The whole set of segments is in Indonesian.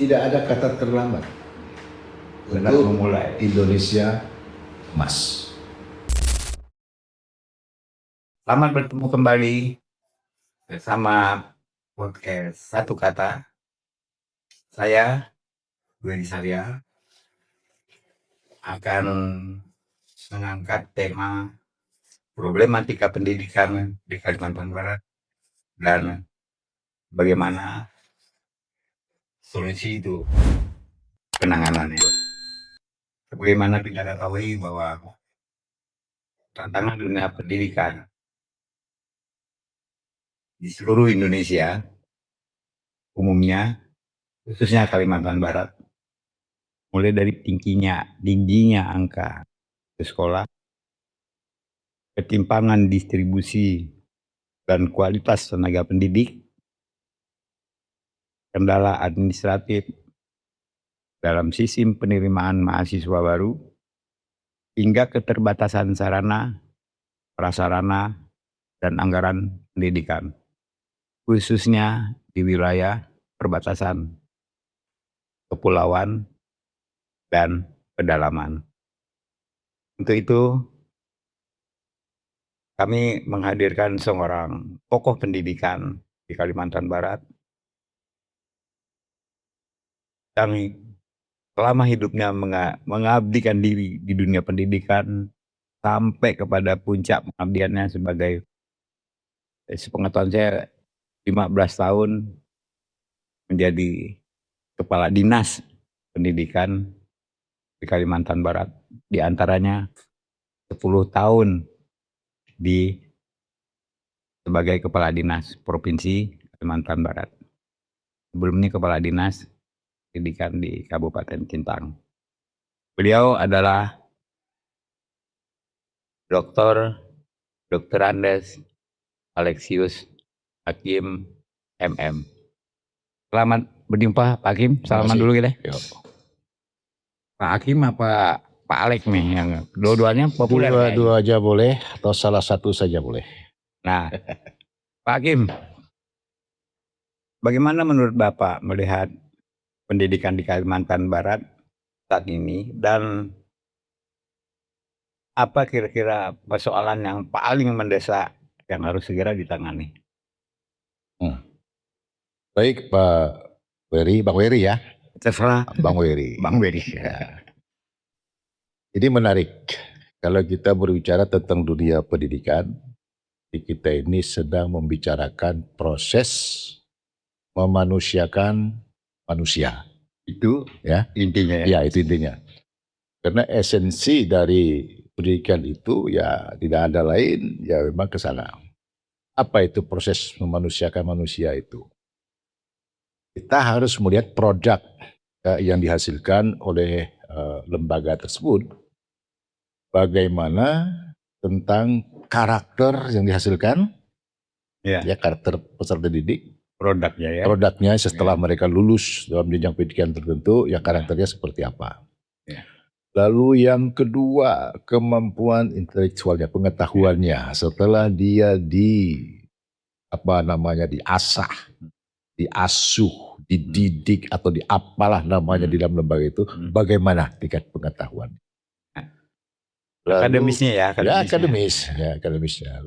Tidak ada kata terlambat Benar untuk memulai. Indonesia emas. Selamat bertemu kembali bersama podcast Satu Kata. Saya, Gwen Sarya, akan mengangkat tema problematika pendidikan di Kalimantan Barat dan bagaimana solusi itu penanganannya. Sebagaimana kita ketahui bahwa tantangan dunia pendidikan di seluruh Indonesia, umumnya, khususnya Kalimantan Barat, mulai dari tingginya angka ke sekolah, ketimpangan distribusi dan kualitas tenaga pendidik, kendala administratif dalam sistem penerimaan mahasiswa baru, hingga keterbatasan sarana, prasarana, dan anggaran pendidikan, khususnya di wilayah perbatasan, kepulauan, dan pedalaman. Untuk itu, kami menghadirkan seorang tokoh pendidikan di Kalimantan Barat yang selama hidupnya mengabdikan diri di dunia pendidikan sampai kepada puncak pengabdiannya sebagai, sepengetahuan saya, 15 tahun menjadi kepala dinas pendidikan di Kalimantan Barat, di antaranya 10 tahun sebagai kepala dinas provinsi Kalimantan Barat. Sebelumnya kepala dinas pendidikan di Kabupaten Sintang. Beliau adalah Dr. Andes Alexius Hakim MM. Selamat berjumpa Pak Hakim. Salaman dulu kita. Pak Hakim apa Pak Alek nih yang dua-duanya populer? Dua aja boleh atau salah satu saja boleh. Nah, Pak Hakim, bagaimana menurut Bapak melihat pendidikan di Kalimantan Barat saat ini, dan apa kira-kira persoalan yang paling mendesak yang harus segera ditangani? Baik Pak Wery, Bang Wery ya. Terserah Bang Wery. Bang Wery. Ya. Ini menarik kalau kita berbicara tentang dunia pendidikan. Kita ini sedang membicarakan proses memanusiakan manusia. Itu ya intinya ya. Ya, itu intinya. Karena esensi dari pendidikan itu ya tidak ada lain, ya memang ke sana. Apa itu proses memanusiakan manusia itu? Kita harus melihat produk yang dihasilkan oleh lembaga tersebut. Bagaimana tentang karakter yang dihasilkan, ya karakter peserta didik, produknya setelah mereka lulus dalam jenjang pendidikan tertentu, ya karakternya seperti apa. Lalu yang kedua, kemampuan intelektualnya, pengetahuannya setelah dia diasah, diasuh, dididik atau diapalah namanya di dalam lembaga itu, bagaimana tingkat pengetahuan. Lalu, akademisnya.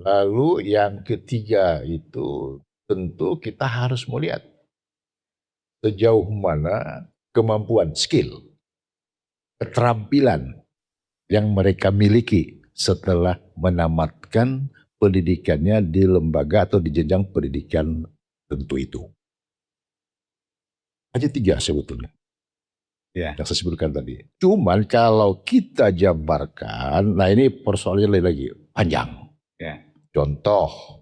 Lalu yang ketiga itu tentu kita harus melihat sejauh mana kemampuan, skill, keterampilan yang mereka miliki setelah menamatkan pendidikannya di lembaga atau di jenjang pendidikan tentu itu. Hanya 3 sebetulnya. Yang saya sebutkan tadi. Cuman kalau kita jabarkan, nah ini persoalannya lagi panjang. Contoh,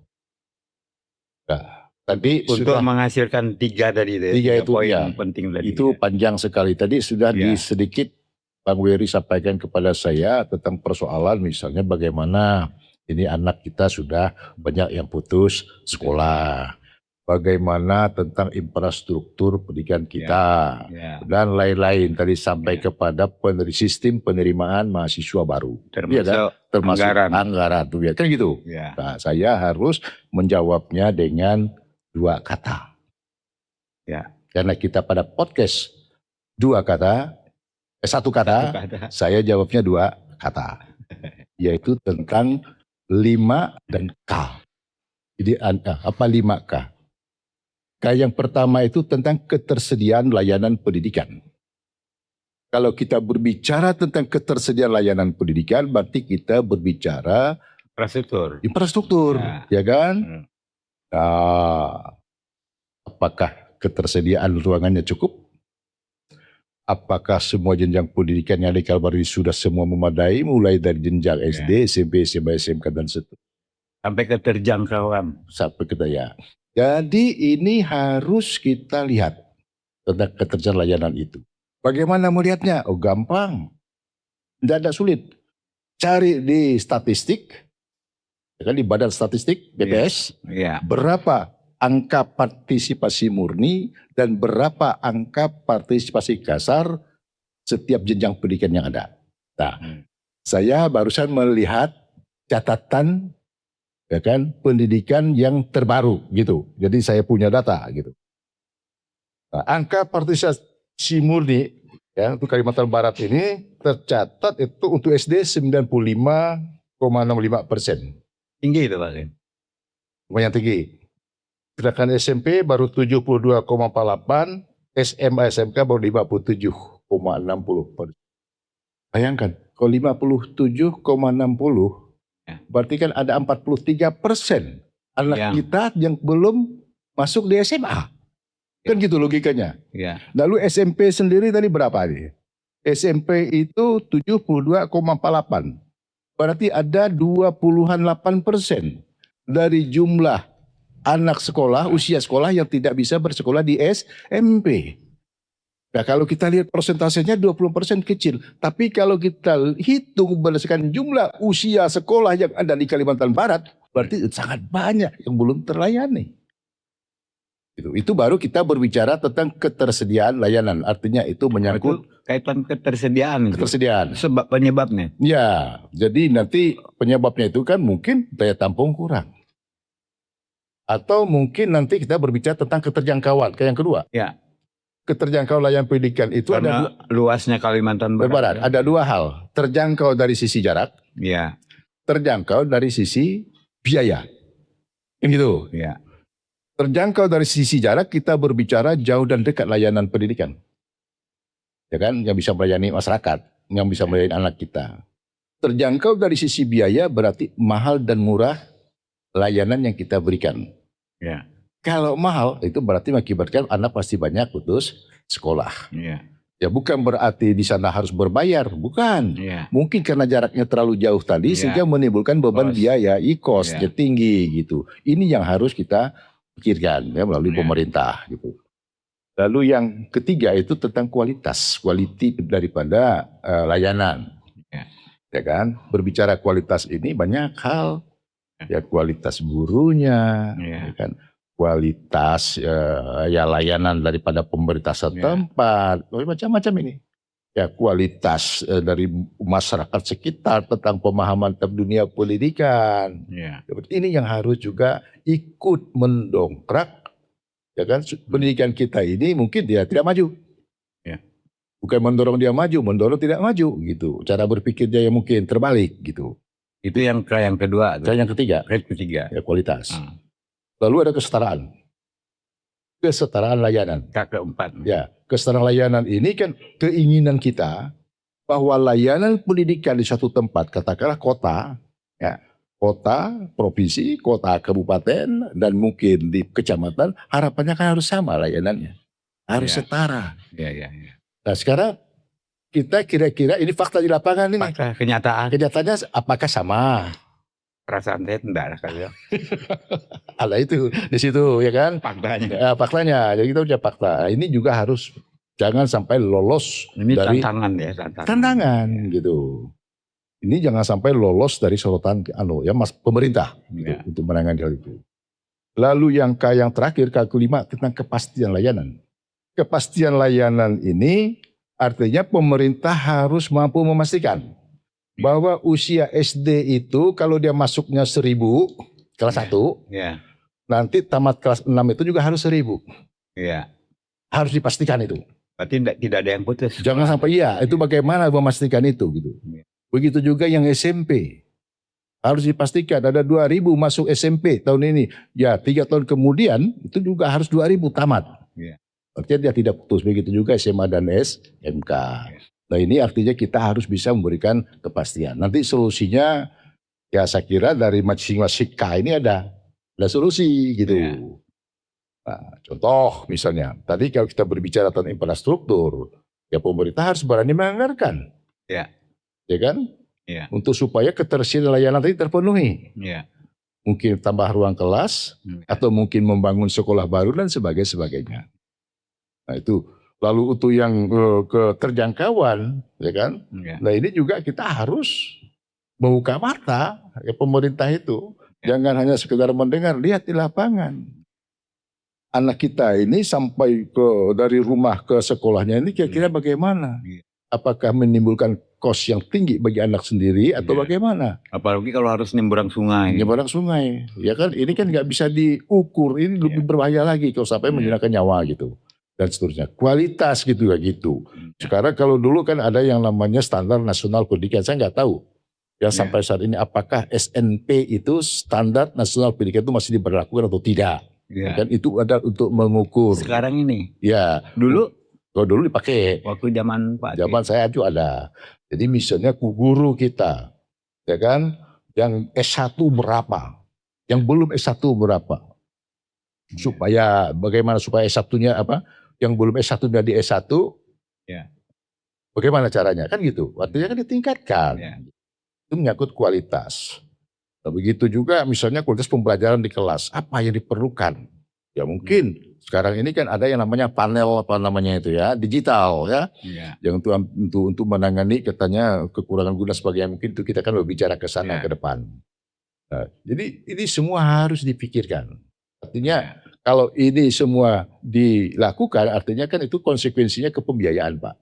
tadi untuk sudah menghasilkan 3 dari itu, 3 itu poin ya, penting tadi. itu panjang sekali. Tadi sudah sedikit Bang Wery sampaikan kepada saya tentang persoalan misalnya bagaimana ini anak kita sudah banyak yang putus sekolah. Bagaimana tentang infrastruktur pendidikan kita dan lain-lain tadi sampai kepada sistem penerimaan mahasiswa baru, termasuk anggaran tuh kan gitu. Nah, saya harus menjawabnya dengan 2 kata. Karena kita pada podcast satu kata, saya jawabnya 2 kata, yaitu tentang 5 dan K. Jadi apa 5K? K yang pertama itu tentang ketersediaan layanan pendidikan. Kalau kita berbicara tentang ketersediaan layanan pendidikan, berarti kita berbicara infrastruktur, ya kan? Nah, apakah ketersediaan ruangannya cukup? Apakah semua jenjang pendidikan yang ada di Kalbar ini sudah semua memadai, mulai dari jenjang SD, SMP, SMA, SMK, dan seterusnya. Sampai keterjangkauan. Sampai ke daya. Jadi ini harus kita lihat tentang ketersediaan layanan itu. Bagaimana melihatnya? Oh gampang. Tidak ada sulit. Cari di statistik, ya kan, di Badan Statistik BPS, berapa angka partisipasi murni dan berapa angka partisipasi kasar setiap jenjang pendidikan yang ada. Nah, saya barusan melihat catatan, ya kan, pendidikan yang terbaru gitu. Jadi saya punya data gitu. Nah, angka partisipasi murni ya untuk Kalimantan Barat ini tercatat itu untuk SD 95,65%. Tinggi itu Pak. Lumayan tinggi. Sedangkan SMP baru 72,48, SMA SMK baru 57,60%. Bayangkan, kalau 57,60 berarti kan ada 43% anak kita yang belum masuk di SMA. Kan gitu logikanya. Lalu SMP sendiri tadi berapa nih? SMP itu 72,48. Berarti ada 20,8% dari jumlah anak sekolah, usia sekolah yang tidak bisa bersekolah di SMP. Nah kalau kita lihat persentasenya 20% kecil. Tapi kalau kita hitung berdasarkan jumlah usia sekolah yang ada di Kalimantan Barat, berarti sangat banyak yang belum terlayani. Itu baru kita berbicara tentang ketersediaan layanan. Artinya itu menyangkut kaitan ketersediaan. Sebab penyebabnya. Ya, jadi nanti penyebabnya itu kan mungkin daya tampung kurang. Atau mungkin nanti kita berbicara tentang keterjangkauan. Kayak yang kedua. Ya. Keterjangkauan layanan pendidikan itu karena ada luasnya Kalimantan Barat. Ada 2 hal. Terjangkau dari sisi jarak. Ya. Terjangkau dari sisi biaya. Ini gitu. Ya. Terjangkau dari sisi jarak, kita berbicara jauh dan dekat layanan pendidikan. Ya kan, yang bisa melayani masyarakat, yang bisa melayani anak kita. Terjangkau dari sisi biaya berarti mahal dan murah layanan yang kita berikan. Ya. Kalau mahal itu berarti mengakibatkan anak pasti banyak putus sekolah. Ya. Ya bukan berarti di sana harus berbayar, bukan. Ya. Mungkin karena jaraknya terlalu jauh tadi sehingga menimbulkan beban biaya, cost-nya tinggi gitu. Ini yang harus kita pikirkan ya melalui pemerintah gitu. Lalu yang ketiga itu tentang kualitas daripada layanan. Ya kan? Berbicara kualitas ini banyak hal. Ya kualitas gurunya, ya kan? Kualitas layanan daripada pemerintah setempat, macam-macam ini. Ya kualitas dari masyarakat sekitar tentang pemahaman tentang dunia pendidikan. Ini yang harus juga ikut mendongkrak, ya kan, pendidikan kita ini mungkin dia tidak maju. Bukan mendorong dia maju, mendorong tidak maju gitu. Cara berpikirnya yang mungkin terbalik gitu. Itu yang kedua. Yang ketiga. Ya kualitas. Lalu ada kesetaraan. Kesetaraan layanan. Keempat. Ya, kesetaraan layanan ini kan keinginan kita bahwa layanan pendidikan di suatu tempat, katakanlah kota, ya, kota, provinsi, kota, kabupaten, dan mungkin di kecamatan, harapannya kan harus sama layanannya. Harus setara. Nah sekarang kita kira-kira ini fakta di lapangan ini. Fakta, kenyataan. Kenyataannya apakah sama? Perasaan saya tidak ada. Ada itu di situ ya kan faktanya. Ya, faktanya jadi kita udah fakta. Ini juga harus jangan sampai lolos ini dari tantangan gitu. Ini jangan sampai lolos dari sorotan pemerintah gitu, untuk menangani hal itu. Lalu yang terakhir kelima tentang kepastian layanan. Kepastian layanan ini artinya pemerintah harus mampu memastikan bahwa usia SD itu kalau dia masuknya 1000 kelas 1, nanti tamat kelas 6 itu juga harus 1000. Harus dipastikan itu. Berarti tidak ada yang putus. Jangan sampai itu bagaimana memastikan itu gitu. Begitu juga yang SMP. Harus dipastikan ada 2.000 masuk SMP tahun ini. Ya 3 tahun kemudian itu juga harus 2.000 tamat. Artinya dia tidak putus. Begitu juga SMA dan SMK. Nah ini artinya kita harus bisa memberikan kepastian. Nanti solusinya ya saya kira dari masing-masing K ini ada solusi gitu. Nah, contoh misalnya, tadi kalau kita berbicara tentang infrastruktur, ya pemerintah harus berani menganggarkan. Ya kan? Untuk supaya ketersediaan layanan tadi terpenuhi. Mungkin tambah ruang kelas, atau mungkin membangun sekolah baru dan sebagainya. Nah itu, lalu untuk yang keterjangkauan, ya kan? Nah ini juga kita harus membuka mata, ya pemerintah itu. Jangan hanya sekedar mendengar, lihat di lapangan. Anak kita ini sampai dari rumah ke sekolahnya ini kira-kira bagaimana? Apakah menimbulkan kos yang tinggi bagi anak sendiri atau bagaimana? Apalagi kalau harus nyebrang sungai. Nyebrang sungai, ya kan? Ini kan nggak bisa diukur, ini lebih berbahaya lagi kalau sampai menghilangkan nyawa gitu dan seterusnya. Kualitas gitu ya gitu. Sekarang kalau dulu kan ada yang namanya standar nasional pendidikan, saya nggak tahu. Ya sampai saat ini apakah SNP itu standar nasional pendidikan itu masih diberlakukan atau tidak? Kan itu ada untuk mengukur. Sekarang ini. Ya. Kalau dulu dipakai. Waktu zaman Pak. Zaman saya juga ada. Jadi misalnya guru kita, ya kan, yang S1 berapa, yang belum S1 berapa, supaya bagaimana supaya S1-nya apa, yang belum S1-nya di S1, bagaimana caranya kan gitu. Artinya kan ditingkatkan. Itu menyangkut kualitas. Nah, begitu juga misalnya kualitas pembelajaran di kelas, apa yang diperlukan? Ya mungkin sekarang ini kan ada yang namanya panel digital ya. Yang untuk menangani katanya kekurangan guna sebagainya, mungkin itu kita kan berbicara ke sana ke depan. Nah, jadi ini semua harus dipikirkan. Artinya kalau ini semua dilakukan artinya kan itu konsekuensinya ke pembiayaan Pak.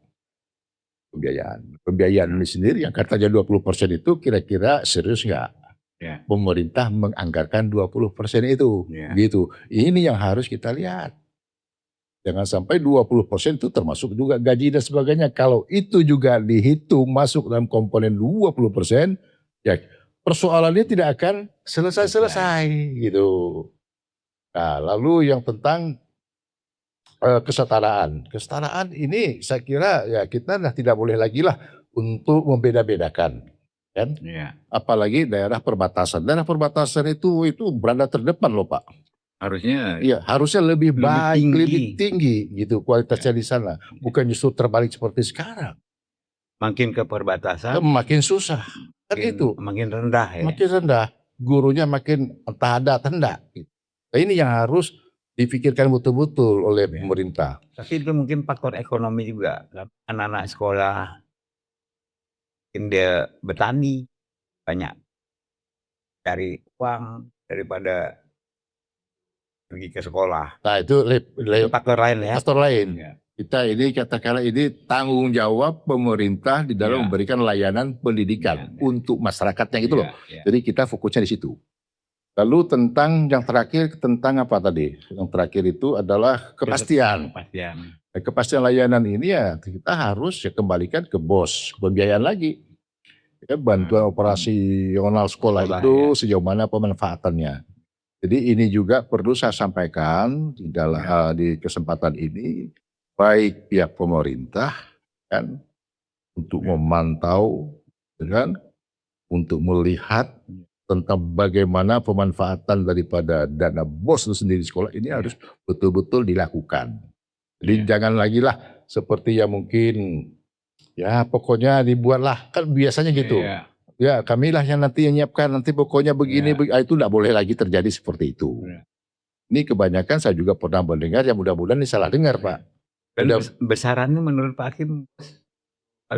Pembiayaan ini sendiri yang katanya 20% itu kira-kira serius nggak? Pemerintah menganggarkan 20% itu, gitu. Ini yang harus kita lihat. Jangan sampai 20% itu termasuk juga gaji dan sebagainya. Kalau itu juga dihitung masuk dalam komponen 20%, ya persoalannya tidak akan selesai, gitu. Nah, lalu yang tentang kesetaraan. Kesetaraan ini saya kira ya kita tidak boleh lagi lah untuk membeda-bedakan. Kan? Apalagi daerah perbatasan. Daerah perbatasan itu berada terdepan loh Pak. Harusnya. Iya, harusnya lebih baik, lebih tinggi gitu kualitasnya di sana. Bukan justru terbalik seperti sekarang. Makin ke perbatasan. Makin susah. Kan itu. Makin rendah ya. Makin rendah. Gurunya makin entah ada atau enggak. Nah, ini yang harus dipikirkan betul-betul oleh pemerintah. Tapi itu mungkin faktor ekonomi juga. Anak-anak sekolah. Mungkin dia bertani banyak cari uang daripada pergi ke sekolah. Nah itu faktor lain ya. Faktor lain. Kita ini katakanlah ini tanggung jawab pemerintah di dalam memberikan layanan pendidikan untuk masyarakatnya gitu loh. Jadi kita fokusnya di situ. Lalu tentang yang terakhir tentang apa tadi? Yang terakhir itu adalah kepastian. Kepastian layanan ini ya kita harus kembalikan ke BOS, pembiayaan lagi. Bantuan operasional sekolah itu sejauh mana pemanfaatannya. Jadi ini juga perlu saya sampaikan di dalam di kesempatan ini, baik pihak pemerintah kan untuk memantau, kan, untuk melihat tentang bagaimana pemanfaatan daripada dana BOS itu sendiri di sekolah ini harus betul-betul dilakukan. Jadi jangan lagi lah seperti yang mungkin ya pokoknya dibuatlah kan biasanya gitu. Ya kamilah yang nanti yang nyiapkan nanti pokoknya begini, itu tidak boleh lagi terjadi seperti itu. Ini kebanyakan saya juga pernah mendengar yang mudah-mudahan ini salah dengar Pak. Besarannya menurut Pak Hakim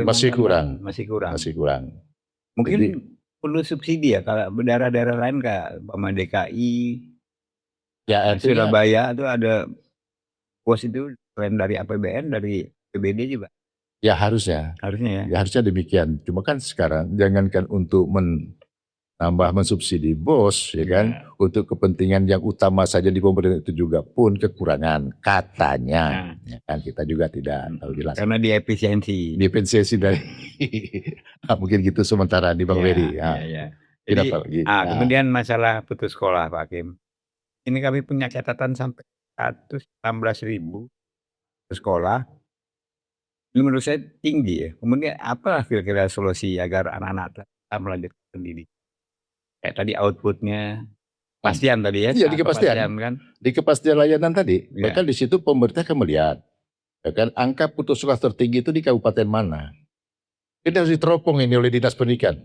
masih kurang. Mungkin jadi, perlu subsidi ya kalau daerah-daerah lain kayak DKI, Surabaya itu ada BOS itu selain dari APBN, dari APBD juga. Ya harusnya. Harusnya ya. Ya harusnya demikian. Cuma kan sekarang jangankan untuk nambah mensubsidi bos, ya kan, untuk kepentingan yang utama saja di pemerintah itu juga pun kekurangan katanya, ya kan, kita juga tidak tahu jelas. Karena di efisiensi. Defensiasi dari mungkin gitu sementara di Bang Wery. Ya. Iya. Jadi, Jadi, kemudian masalah putus sekolah Pak Hakim. Ini kami punya catatan sampai 116.000 putus sekolah. Ini menurut saya tinggi ya. Kemudian apa kira-kira solusi agar anak-anak tetap melanjutkan pendidikan? Kayak tadi outputnya kepastian tadi ya. Iya, di kepastian. Kan? Di kepastian layanan tadi. Iya. Bahkan di situ pemerintah akan melihat, ya kan, angka putus sekolah tertinggi itu di kabupaten mana. Ini harus diteropong ini oleh Dinas Pendidikan.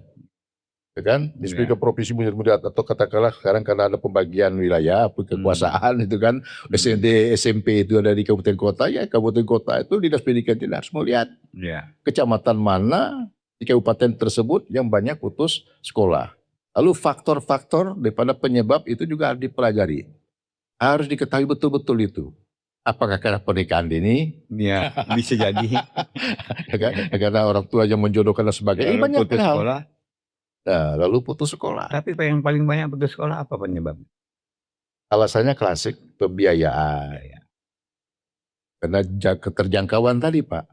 Ya kan, di Iya. provinsi melihat, atau katakanlah sekarang karena ada pembagian wilayah, kekuasaan itu kan, SD, SMP itu ada di kabupaten kota, ya kabupaten kota itu Dinas Pendidikan tidak harus melihat Iya. kecamatan mana di kabupaten tersebut yang banyak putus sekolah. Lalu faktor-faktor daripada penyebab itu juga harus dipelajari. Harus diketahui betul-betul itu. Apakah karena pernikahan dini? Iya, bisa jadi. Ya kan? Karena orang tua yang menjodohkan dan sebagainya. Lalu Banyak putus hal. sekolah. Nah, lalu putus sekolah. Tapi yang paling banyak putus sekolah apa penyebabnya? Alasannya klasik, pembiayaan. Karena keterjangkauan tadi Pak.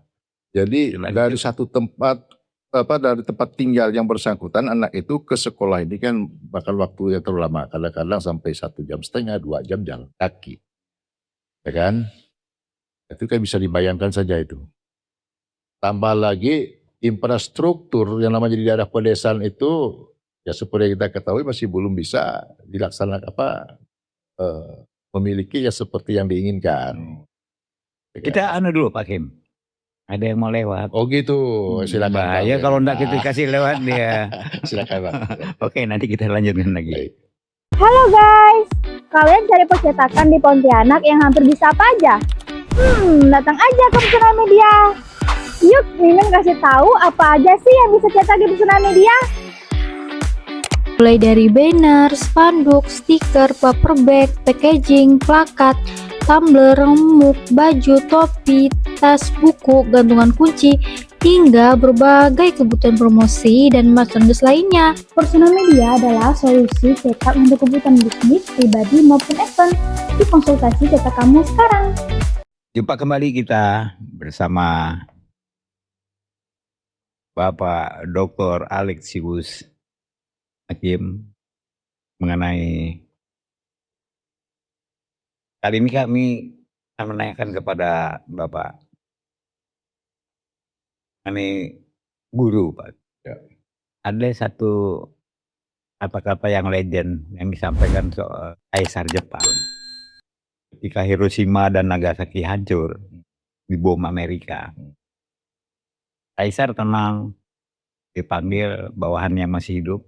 Jadi dari satu tempat, dari tempat tinggal yang bersangkutan, anak itu ke sekolah ini kan bahkan waktu yang terlalu lama. Kadang-kadang sampai 1,5 jam, 2 jam jalan kaki. Ya kan? Itu kan bisa dibayangkan saja itu. Tambah lagi infrastruktur yang namanya di daerah pedesaan itu, ya seperti yang kita ketahui masih belum bisa dilaksanakan memiliki ya seperti yang diinginkan. Kita dulu Pak Kim. Ada yang mau lewat. Oh gitu, silakan. Bahaya kalau enggak kita kasih lewat dia. Silakan Pak. Oke, nanti kita lanjutkan lagi. Baik. Halo guys, kalian cari percetakan di Pontianak yang hampir bisa apa aja? Datang aja ke Pesona Media. Yuk, Mimin kasih tahu apa aja sih yang bisa cetak di Pesona Media. Mulai dari banner, spanduk, stiker, paper bag, packaging, plakat, tumbler, remuk, baju, topi, tas, buku, gantungan kunci, hingga berbagai kebutuhan promosi dan merchandise lainnya. Pesona Media adalah solusi cetak untuk kebutuhan bisnis, pribadi maupun event. Di konsultasi cetak kamu sekarang. Jumpa kembali kita bersama Bapak Dr. Alexius Hakim mengenai kali ini kami akan menanyakan kepada Bapak mengenai guru Pak. Ya. Ada satu kata-kata yang legend yang disampaikan soal Kaisar Jepang. Ketika Hiroshima dan Nagasaki hancur di bom Amerika, Kaisar tenang, dipanggil bawahannya masih hidup.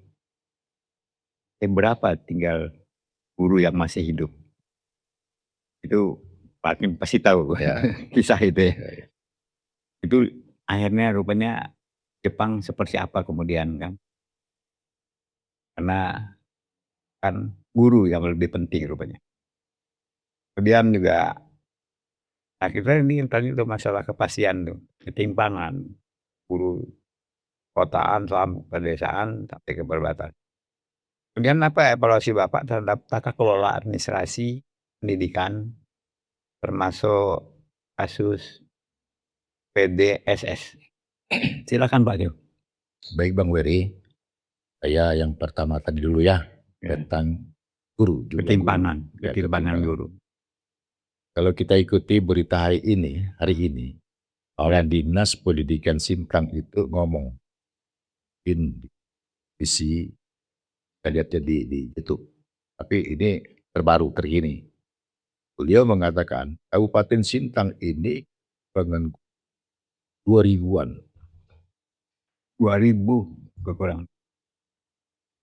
Berapa tinggal guru yang masih hidup? Itu Pak Kim pasti tahu Ya. kisah itu ya. Ya. Itu akhirnya rupanya Jepang seperti apa kemudian kan? Karena kan guru yang lebih penting rupanya. Kemudian juga akhirnya ini tadi tuh masalah kepastian tuh, ketimpangan guru kotaan sampai pedesaan sampai ke perbatasan. Kemudian apa evaluasi Bapak terhadap tata kelola administrasi pendidikan termasuk kasus PDSS? Silakan Pak Jo. Baik Bang Wery, saya yang pertama tadi dulu ya, tentang guru. Ketimpangan ketimpangan guru. Kalau kita ikuti berita hari ini, oleh Dinas Pendidikan Sintang itu ngomong, isi, kita lihatnya di YouTube, tapi ini terkini. Beliau mengatakan Kabupaten Sintang ini dengan 2000-an. 2000 kekurangan.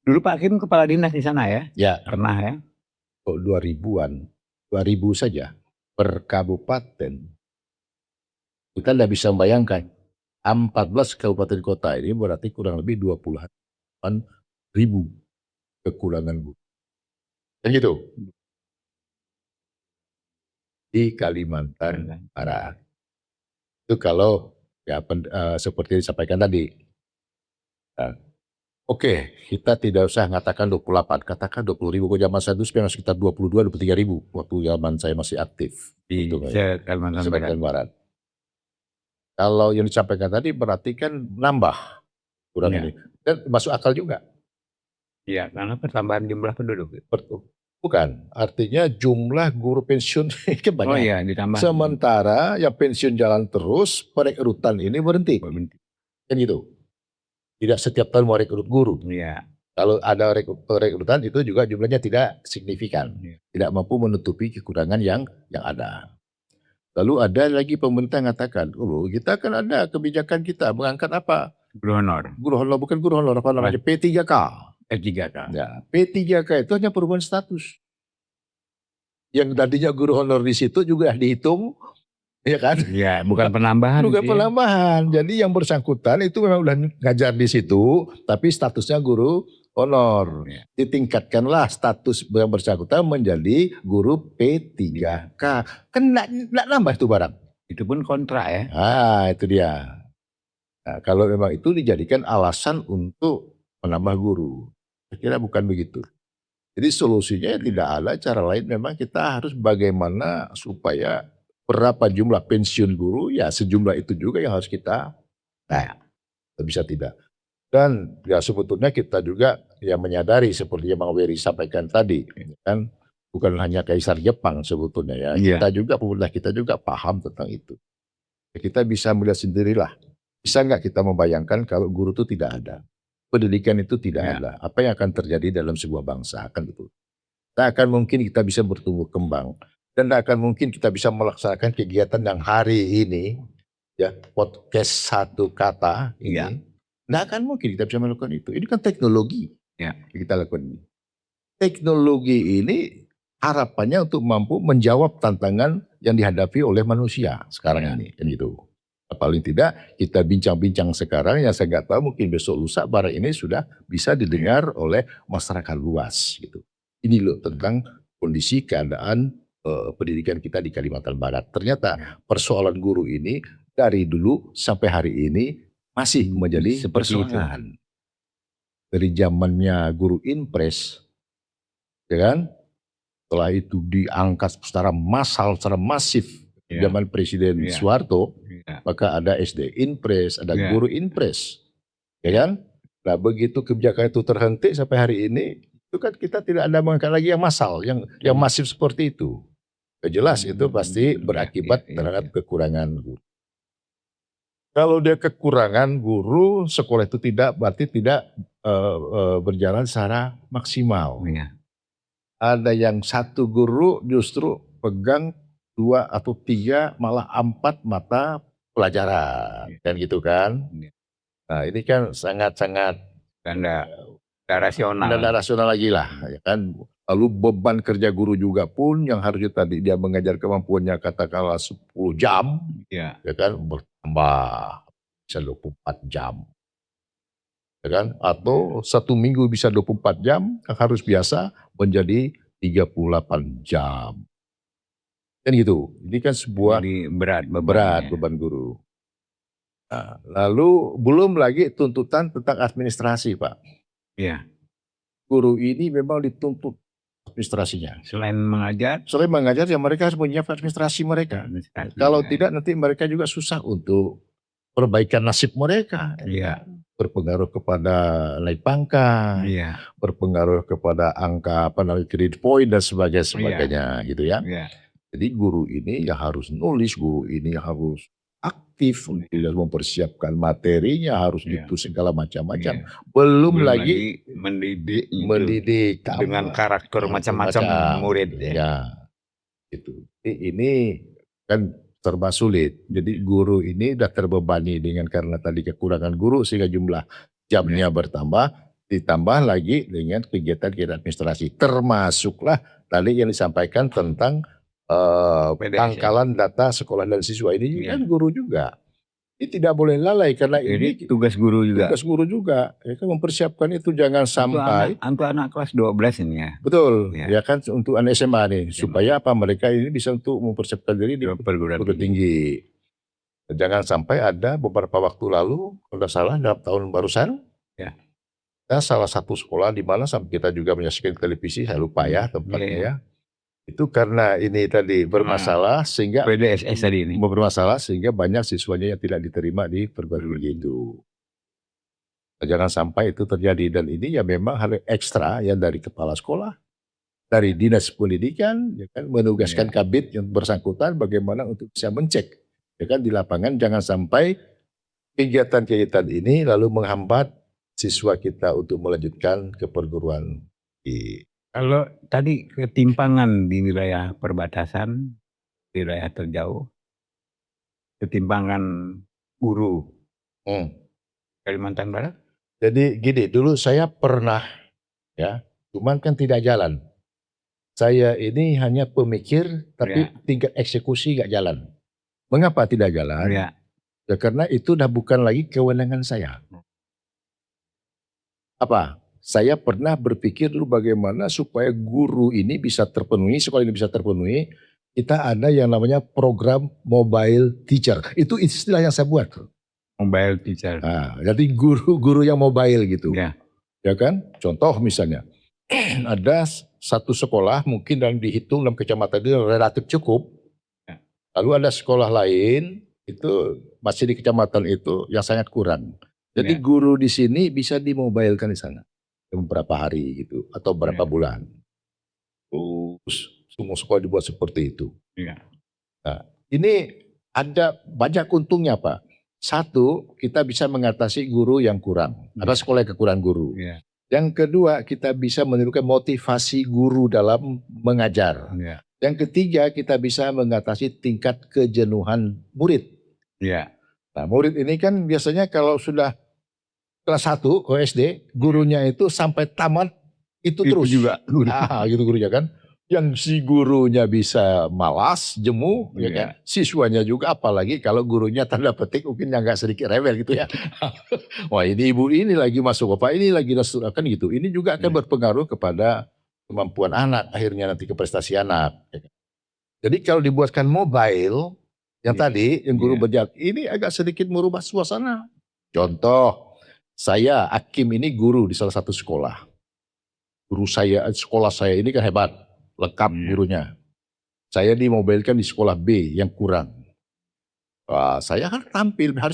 Dulu Pak Kim kepala dinas di sana ya? Ya. Pernah ya? Kok 2000-an, 2000 saja per kabupaten. Kita tidak bisa membayangkan 14 kabupaten kota ini berarti kurang lebih 28.000 kekurangan guru. Dan gitu. Di Kalimantan Barat. Itu kalau ya seperti disampaikan tadi. Nah, Oke, kita tidak usah mengatakan 28, katakan 20.000. Kok zaman saya dulu sebenarnya sekitar 22-23.000 waktu zaman saya masih aktif. Di Betul, Pak. Kalimantan Barat. Kalimantan Barat. Kalau yang disampaikan tadi berarti kan nambah kurang Iya. ini. Dan masuk akal juga. Iya, karena pertambahan jumlah penduduk. Bukan, artinya jumlah guru pensiun kan Oh banyak. iya, ditambah. Sementara yang pensiun jalan terus, perekrutan ini berhenti. Kan gitu. Tidak setiap tahun mau rekrut guru. Iya. Kalau ada perekrutan itu juga jumlahnya tidak signifikan. Iya. Tidak mampu menutupi kekurangan yang ada. Lalu ada lagi pemerintah mengatakan, oh kita kan ada kebijakan kita mengangkat apa? Guru honor. Guru honor, bukan guru honor, apa namanya? P3K. P3K. Ya, P3K itu hanya perubahan status. Yang tadinya guru honor di situ juga dihitung, ya kan? Iya, bukan penambahan. Bukan sih. penambahan. Jadi yang bersangkutan itu memang udah ngajar di situ, tapi statusnya guru honor. Ya. Ditingkatkanlah status yang bersangkutan menjadi guru P3K. Kan nggak nambah itu barang. Itu pun kontrak ya. Itu dia. Nah, kalau memang itu dijadikan alasan untuk menambah guru. Saya kira bukan begitu. Jadi solusinya tidak ada cara lain, memang kita harus bagaimana supaya berapa jumlah pensiun guru, ya sejumlah itu juga yang harus kita bisa tidak. Dan ya sebetulnya kita juga ya menyadari seperti yang Bang Wery sampaikan tadi, kan bukan hanya Kaisar Jepang sebetulnya ya, Iya. kita juga pemerintah kita juga paham tentang itu. Kita bisa melihat sendirilah, bisa nggak kita membayangkan kalau guru itu tidak ada, pendidikan itu tidak ada, apa yang akan terjadi dalam sebuah bangsa, kan betul. Tak akan mungkin kita bisa bertumbuh kembang. Dan tidak akan mungkin kita bisa melaksanakan kegiatan yang hari ini, ya podcast satu kata ini, tidak akan mungkin kita bisa melakukan itu. Ini kan teknologi yang kita lakukan ini. Teknologi ini harapannya untuk mampu menjawab tantangan yang dihadapi oleh manusia sekarang ini, kan gitu. Paling tidak kita bincang-bincang sekarang yang saya nggak tahu mungkin besok lusa barang ini sudah bisa didengar oleh masyarakat luas gitu. Ini loh tentang kondisi keadaan pendidikan kita di Kalimantan Barat. Ternyata persoalan guru ini dari dulu sampai hari ini masih menjadi persoalan. Dari zamannya guru impres, ya kan? Setelah itu diangkat secara massal, secara masif zaman Presiden Soeharto, maka ada SD impres, ada guru impres, ya kan? Nah begitu kebijakan itu terhenti sampai hari ini, itu kan kita tidak ada mengangkat lagi yang massal, yang masif seperti itu. Jelas itu pasti berakibat terhadap kekurangan guru. Kalau dia kekurangan guru, sekolah itu berarti tidak berjalan secara maksimal. Ada yang satu guru justru pegang 2 atau 3 malah 4 mata pelajaran, kan gitu kan. Nah ini kan sangat-sangat rasional. Dan rasional lagi lah, ya kan. Lalu beban kerja guru juga pun yang harusnya tadi dia mengajar kemampuannya katakanlah 10 jam, ya kan, bertambah bisa 24 jam. Ya kan? Atau 1 minggu bisa 24 jam, harus biasa menjadi 38 jam. Kan gitu. Ini kan sebuah berat beban guru. Nah, lalu belum lagi tuntutan tentang administrasi, Pak. Iya. Guru ini memang dituntut administrasinya. Selain mengajar ya mereka harus menyiapkan administrasi mereka. Kalau tidak nanti mereka juga susah untuk perbaikan nasib mereka. Iya. Berpengaruh kepada naik pangkat, berpengaruh kepada angka credit point dan sebagainya gitu ya. Jadi guru ini ya harus nulis, guru ini harus aktif untuk mempersiapkan materinya, harus itu segala macam-macam. Belum lagi mendidik dengan karakter macam-macam murid ya. Gitu. Ini kan serba sulit. Jadi guru ini sudah terbebani dengan karena tadi kekurangan guru sehingga jumlah jamnya bertambah, ditambah lagi dengan kegiatan administrasi. Termasuklah tadi yang disampaikan tentang pangkalan data sekolah dan siswa ini kan guru juga. Ini tidak boleh lalai karena ini tugas guru juga. Tugas guru juga. Ya kan mempersiapkan itu jangan sampai untuk anak kelas 12 ini ya. Betul. Ya kan untuk anak SMA nih supaya apa mereka ini bisa untuk mempersiapkan diri di perguruan tinggi. Jangan sampai ada beberapa waktu lalu kalau tidak salah dalam tahun barusan Nah, salah satu sekolah di mana sampai kita juga menyaksikan televisi, saya lupa ya tempatnya Iya. ya. Itu karena ini tadi bermasalah sehingga PDSS tadi ini. bermasalah sehingga banyak siswanya yang tidak diterima di perguruan tinggi itu. Jangan sampai itu terjadi, dan ini ya memang hal ekstra ya dari kepala sekolah, dari dinas pendidikan, ya kan, menugaskan kabid yang bersangkutan bagaimana untuk bisa mencek, ya kan, di lapangan, jangan sampai kegiatan-kegiatan ini lalu menghambat siswa kita untuk melanjutkan ke perguruan tinggi. Kalau tadi ketimpangan di wilayah perbatasan, wilayah terjauh, ketimpangan guru Hmm. Kalimantan Barat. Jadi gini, dulu saya pernah ya, cuman kan tidak jalan. Saya ini hanya pemikir, tapi tingkat eksekusi nggak jalan. Mengapa tidak jalan? Ya. Ya karena itu udah bukan lagi kewenangan saya. Apa? Saya pernah berpikir dulu bagaimana supaya guru ini bisa terpenuhi, sekolah ini bisa terpenuhi. Kita ada yang namanya program mobile teacher. Itu istilah yang saya buat. Mobile teacher. Nah, jadi guru-guru yang mobile gitu. Ya. Ya kan? Contoh misalnya, ada satu sekolah mungkin dalam dihitung dalam kecamatan itu relatif cukup. Ya. Lalu ada sekolah lain itu masih di kecamatan itu yang sangat kurang. Jadi guru di sini bisa dimobilkan di sana beberapa hari gitu atau berapa bulan. Terus semua sekolah dibuat seperti itu. Ya. Nah, ini ada banyak untungnya Pak. Satu, kita bisa mengatasi guru yang kurang. Ada sekolah yang kekurangan guru. Ya. Yang kedua, kita bisa menimbulkan motivasi guru dalam mengajar. Ya. Yang ketiga, kita bisa mengatasi tingkat kejenuhan murid. Ya. Nah, murid ini kan biasanya kalau sudah kelas 1 ke SD, gurunya itu sampai tamat itu terus. juga. Gitu gurunya kan. Yang si gurunya bisa malas, jemu, ya kan. Siswanya juga, apalagi kalau gurunya tanda petik mungkin yang gak sedikit rewel gitu ya. Wah ini ibu ini lagi masuk, bapak ini lagi masuk, kan gitu. Ini juga akan berpengaruh kepada kemampuan anak, akhirnya nanti ke prestasi anak. Ya kan? Jadi kalau dibuatkan mobile, yang tadi, yang guru berjalan, ini agak sedikit merubah suasana. Contoh, saya, Hakim ini guru di salah satu sekolah. Guru saya, sekolah saya ini kan hebat, lengkap gurunya. Saya dimobilkan di sekolah B yang kurang. Wah, saya harus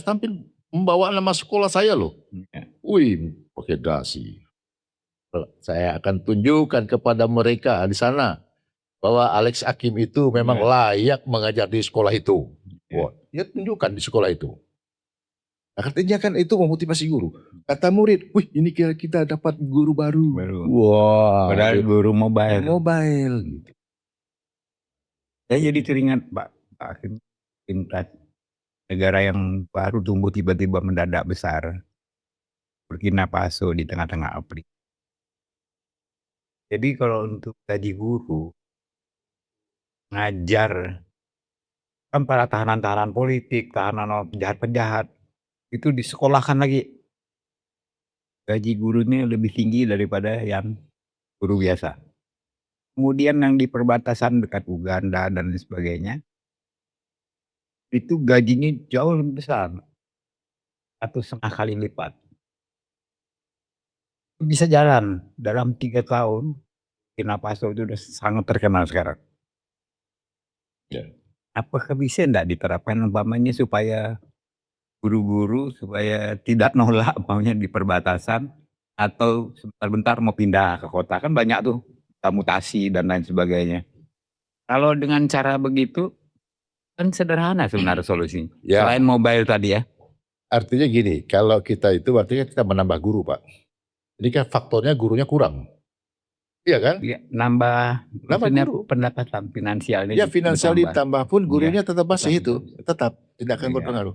tampil membawa nama sekolah saya loh. Wih, pakai dasi. Saya akan tunjukkan kepada mereka di sana bahwa Alex Hakim itu memang layak mengajar di sekolah itu. Wah, dia tunjukkan di sekolah itu. Nah, artinya kan itu memotivasi guru. Kata murid, wih ini kita dapat guru baru. Wah, padahal guru mobile. Gitu. Saya jadi teringat Pak Hakim, negara yang baru tumbuh tiba-tiba mendadak besar. Burkina Faso di tengah-tengah Afrika. Jadi kalau untuk gaji guru, ngajar, kan para tahanan-tahanan politik, tahanan penjahat-penjahat, itu disekolahkan lagi. Gaji gurunya lebih tinggi daripada yang guru biasa. Kemudian yang di perbatasan dekat Uganda dan sebagainya, itu gajinya jauh lebih besar. Atau setengah kali lipat. Bisa jalan dalam 3 tahun, Burkina Faso itu sudah sangat terkenal sekarang. Apakah bisa enggak diterapkan umpamanya supaya guru-guru supaya tidak nolak maunya di perbatasan atau sebentar-bentar mau pindah ke kota, kan banyak tuh mutasi dan lain sebagainya. Kalau dengan cara begitu kan sederhana sebenarnya solusinya. Selain mobile tadi ya. Artinya gini, kalau kita itu artinya kita menambah guru Pak. Jadi kan faktornya gurunya kurang. Iya kan? Ya, nambah guru. Pendapatan finansialnya. Ya finansial ditambah pun gurunya tetap masih itu. Tetap tidak akan berpengaruh.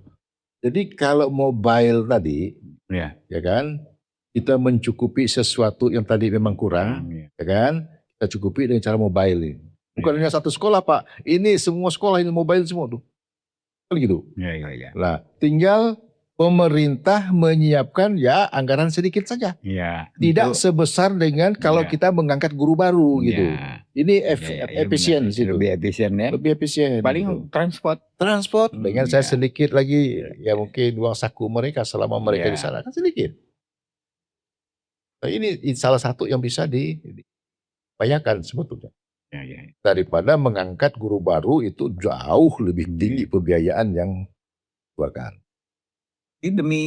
Jadi kalau mobile tadi, ya kan, kita mencukupi sesuatu yang tadi memang kurang, ya kan, kita cukupi dengan cara mobile ini. Bukan hanya satu sekolah Pak, ini semua sekolah ini mobile semua tuh, kan gitu. Nah, tinggal pemerintah menyiapkan ya anggaran sedikit saja, tidak sebesar dengan kalau kita mengangkat guru baru gitu. Ini efisien sih, lebih efisien ya. Lebih efisien. Paling gitu. Transport dengan saya sedikit lagi ya mungkin uang saku mereka selama mereka di sana kan sedikit. Nah, ini salah satu yang bisa diupayakan sebetulnya. Ya. Daripada mengangkat guru baru itu jauh lebih tinggi pembiayaan yang dikeluarkan. Ini demi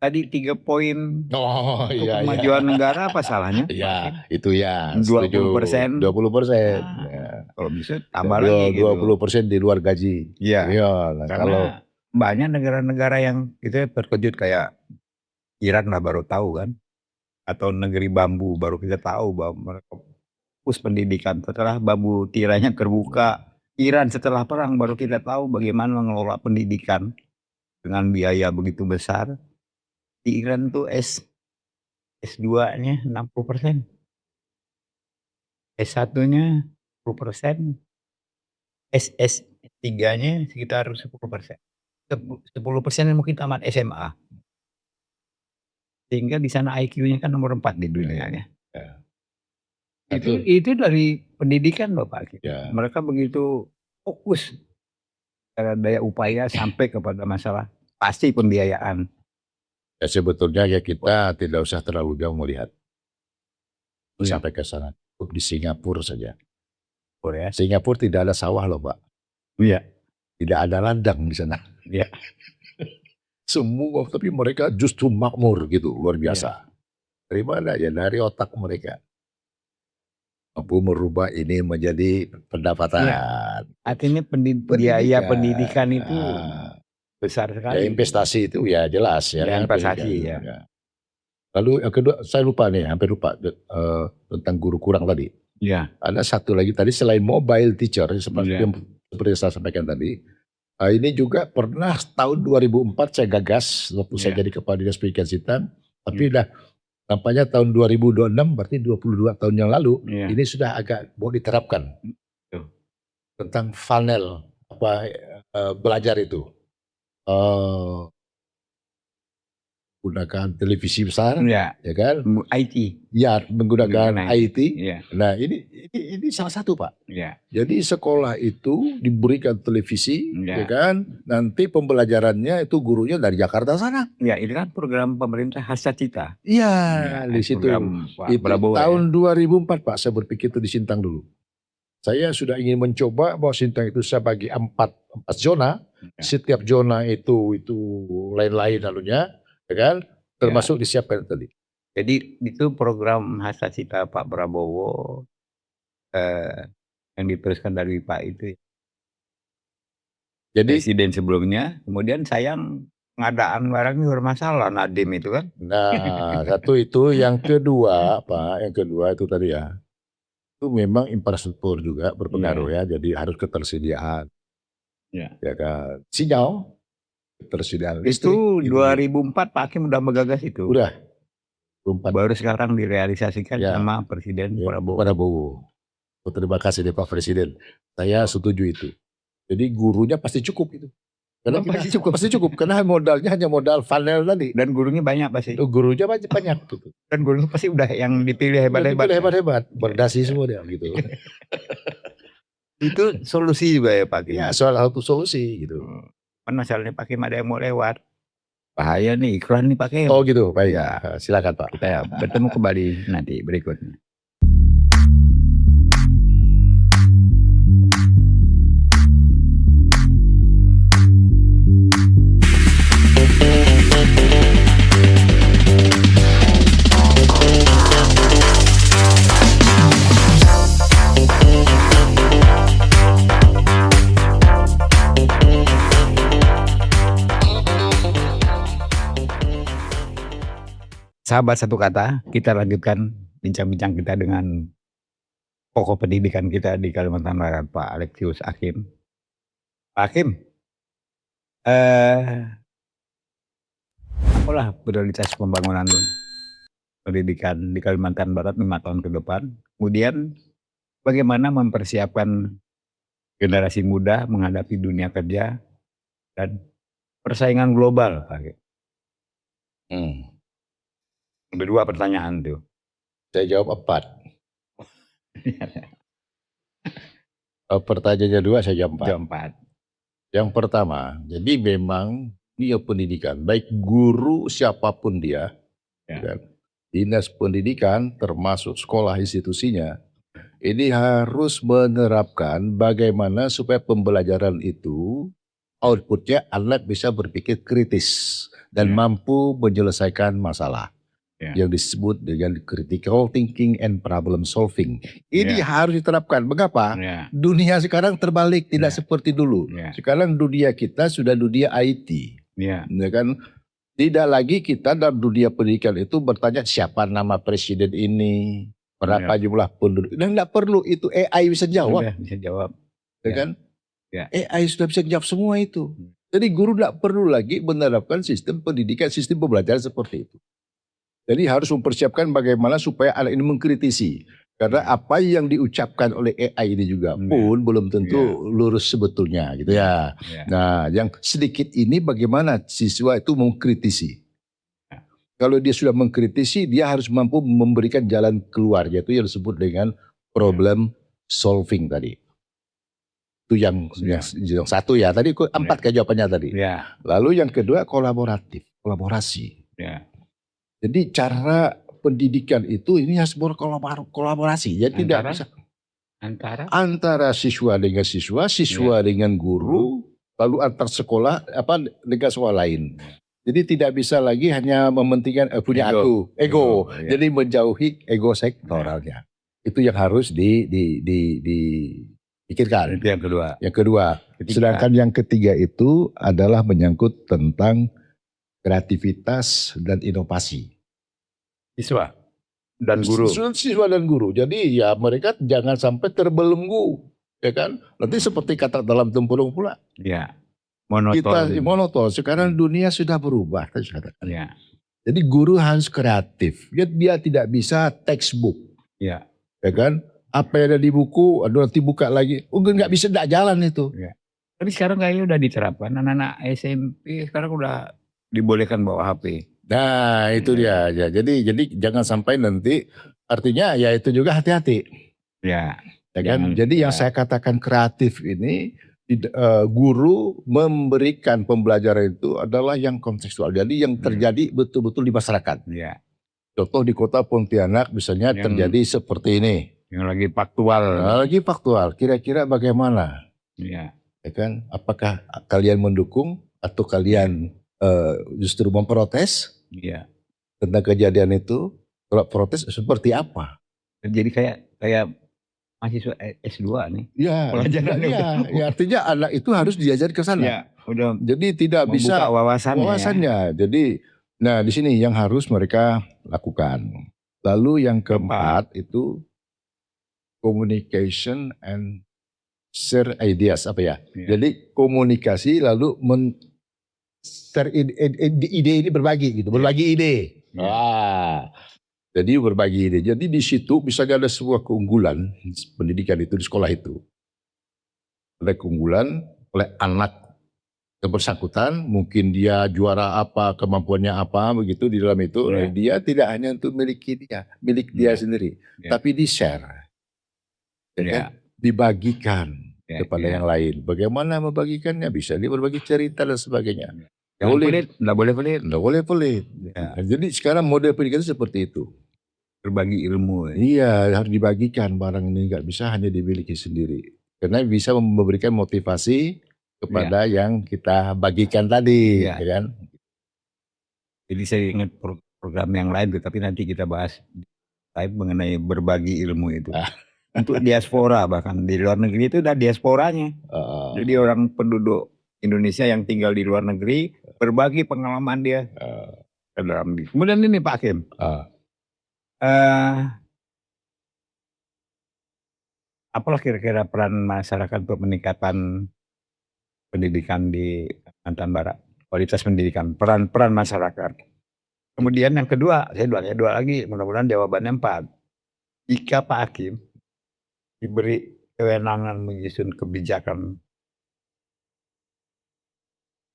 tadi 3 poin Oh untuk kemajuan negara apa salahnya? Iya, itu ya. 20%. 20%. Nah, Ya. kalau bisa tambah lagi gitu. 20% di luar gaji. Iya. Iya, nah, Karena kalau banyak negara-negara yang kita terkejut kayak Iran lah baru tahu kan, atau negeri bambu baru kita tahu bahwa mereka fokus pendidikan setelah bambu tirainya terbuka. Iran setelah perang baru kita tahu bagaimana mengelola pendidikan dengan biaya begitu besar. Di Iran tuh S2-nya 60%, S1-nya 10%, S3-nya sekitar 10%. 10% mungkin tamat SMA. Sehingga di sana IQ-nya kan nomor 4 di dunia ya. Itu dari pendidikan Bapak. Ya. Mereka begitu fokus daya upaya sampai kepada masalah pasti pembiayaan. ya sebetulnya ya kita tidak usah terlalu jauh melihat Iya. sampai ke sana. Cukup di Singapura saja. Korea. Singapura tidak ada sawah loh, Pak. Iya. Tidak ada ladang di sana. Iya. Semua, tapi mereka justru makmur gitu, luar biasa. Dari mana ya? Dari otak mereka. Mampu merubah ini menjadi pendapatan. Artinya biaya pendidikan itu besar Ya, sekali. investasi itu ya jelas ya. Ya, kan, investasi pendidikan. ya. Lalu yang kedua, saya lupa nih, hampir lupa tentang guru kurang tadi. Iya. Ada satu lagi tadi selain mobile teacher seperti Iya. seperti yang saya sampaikan tadi. Ini juga pernah tahun 2004 saya gagas waktu saya jadi kepala dinas pendidikan Sintang. Tapi dah nampaknya tahun 2026 berarti 22 tahun yang lalu ini sudah agak mau diterapkan tentang funnel belajar itu. Gunakan televisi besar, ya kan? IT. Ya, menggunakan IT. Iya. Nah, ini salah satu, Pak. Iya. Jadi sekolah itu diberikan televisi, ya kan? Nanti pembelajarannya itu gurunya dari Jakarta sana. Ya, ini kan program pemerintah Hasta Cita. Iya, di situ. Itu tahun 2004, Pak, saya berpikir itu di Sintang dulu. Saya sudah ingin mencoba bahwa Sintang itu saya bagi 4 zona. Setiap zona itu lain-lain anunya. Ya kan? Termasuk disiapkan tadi. Jadi itu program Hasta Cita Pak Prabowo yang diteruskan dari Pak itu. Jadi presiden sebelumnya, kemudian sayang pengadaan barangnya bermasalah, Nadiem itu kan. Nah, satu itu, yang kedua Pak, yang kedua itu tadi ya. Itu memang infrastruktur juga berpengaruh ya, jadi harus ketersediaan. Ya kan. Sinyal ketersediaan listrik. Itu 2004 Pak Hakim udah menggagas itu. Udah. Baru sekarang direalisasikan sama Presiden Prabowo. Terima kasih Pak Presiden. Saya setuju itu. Jadi gurunya pasti cukup itu. Karena pasti cukup karena modalnya hanya modal funnel tadi. Dan gurunya banyak pasti. Gurunya banyak gitu. Dan gurunya pasti udah yang dipilih hebat-hebat. Berdasi semua dia gitu. Itu solusi juga ya Pak Hakim. Ya, soal satu solusi gitu. Kan masalahnya Pak Hakim ada yang mau lewat. Bahaya nih iklan nih Pak Hakim. Oh gitu, baik ya. Silakan Pak. Kita bertemu kembali nanti berikutnya. Sahabat satu kata, kita lanjutkan bincang-bincang kita dengan pokok pendidikan kita di Kalimantan Barat, Pak Alexius Hakim. Pak Hakim, apalah prioritas pembangunan pendidikan di Kalimantan Barat 5 tahun ke depan? Kemudian bagaimana mempersiapkan generasi muda menghadapi dunia kerja dan persaingan global, Pak Hakim? Ada 2 pertanyaan tuh. Saya jawab 4. Pertanyaannya 2, saya jawab 4. Yang pertama, jadi memang dia pendidikan, baik guru siapapun dia, kan, Dinas Pendidikan termasuk sekolah institusinya ini harus menerapkan bagaimana supaya pembelajaran itu outputnya anak bisa berpikir kritis dan Ya. mampu menyelesaikan masalah Ya. yang disebut dengan critical thinking and problem solving. Ini Ya. harus diterapkan. Mengapa? Ya. Dunia sekarang terbalik, tidak Ya. seperti dulu. Ya. Sekarang dunia kita sudah dunia IT. Ya. Ya kan? Tidak lagi kita dalam dunia pendidikan itu bertanya siapa nama presiden ini, berapa jumlah penduduk. Dan tidak perlu, itu AI bisa jawab. Sudah bisa jawab. Ya Ya. kan? Ya. AI sudah bisa jawab semua itu. Jadi guru tidak perlu lagi menerapkan sistem pendidikan, sistem pembelajaran seperti itu. Jadi harus mempersiapkan bagaimana supaya anak ini mengkritisi. Karena apa yang diucapkan oleh AI ini juga pun belum tentu lurus sebetulnya gitu ya. Ya. Nah, yang sedikit ini bagaimana siswa itu mengkritisi. Kalau dia sudah mengkritisi, dia harus mampu memberikan jalan keluar, yaitu yang disebut dengan problem solving tadi. Itu yang satu ya. Tadi 4 kan jawabannya tadi. Ya. Lalu yang kedua kolaborasi. Ya. Jadi cara pendidikan itu ini harus berkolaborasi. Jadi tidak bisa antara siswa dengan siswa, dengan guru, lalu antar sekolah dengan sekolah lain. Jadi tidak bisa lagi hanya mementingkan punya ego. Ya. Jadi menjauhi ego sektoralnya. Itu yang harus dipikirkan. Itu yang kedua. Yang kedua. Sedangkan yang ketiga itu adalah menyangkut tentang kreativitas dan inovasi. Siswa dan guru. Siswa dan guru. Jadi ya mereka jangan sampai terbelenggu, ya kan? Nanti seperti kata dalam tempurung pula. Ya. Kita monoton. Sekarang dunia sudah berubah. Ya. Jadi guru harus kreatif. Dia tidak bisa textbook. Ya. Ya kan? Apa yang ada di buku, nanti buka lagi. Nggak bisa, nggak jalan itu. Ya. Tapi sekarang kayaknya udah diterapkan. Anak-anak SMP sekarang udah dibolehkan bawa HP. Nah itu dia ya. Jadi jangan sampai nanti artinya ya itu juga hati-hati. Ya. Ya kan? Jadi yang saya katakan kreatif ini guru memberikan pembelajaran itu adalah yang kontekstual. Jadi yang terjadi betul-betul di masyarakat. Ya. Contoh di kota Pontianak misalnya terjadi seperti ini. Yang lagi faktual. Kira-kira bagaimana? Ya. Ya kan? Apakah kalian mendukung atau kalian justru memprotes tentang kejadian itu? Kalau protes seperti apa? Jadi kayak mahasiswa S2 nih. Ya, artinya anak itu harus diajar ke sana. Ya, udah. Jadi tidak bisa wawasannya. Jadi, nah di sini yang harus mereka lakukan. Lalu yang keempat itu communication and share ideas Jadi komunikasi lalu ide ini berbagi gitu, berbagi ide. Jadi berbagi ide. Jadi di situ misalnya ada sebuah keunggulan pendidikan itu di sekolah itu. Ada keunggulan oleh anak yang bersangkutan, mungkin dia juara apa, kemampuannya apa begitu di dalam itu. Dia tidak hanya untuk milik dia sendiri, tapi di-share. Dibagikan kepada yang lain. Bagaimana membagikannya? Bisa dia berbagi cerita dan sebagainya. Nggak boleh pelit. Ya. Jadi sekarang model pendidikan seperti itu. Berbagi ilmu. Iya, harus dibagikan barang ini, nggak bisa hanya dimiliki sendiri. Karena bisa memberikan motivasi kepada yang kita bagikan tadi, ya kan? Jadi saya ingat program yang lain, tapi nanti kita bahas mengenai berbagi ilmu itu. Untuk diaspora, bahkan di luar negeri itu udah diasporanya. Jadi orang penduduk Indonesia yang tinggal di luar negeri berbagi pengalaman dia ke dalam. Kemudian ini Pak Hakim, apalah kira-kira peran masyarakat untuk meningkatkan pendidikan di Kalimantan Barat, kualitas pendidikan, peran masyarakat. Kemudian yang kedua, saya dua lagi, mudah-mudahan jawabannya 4. Jika Pak Hakim diberi kewenangan menyusun kebijakan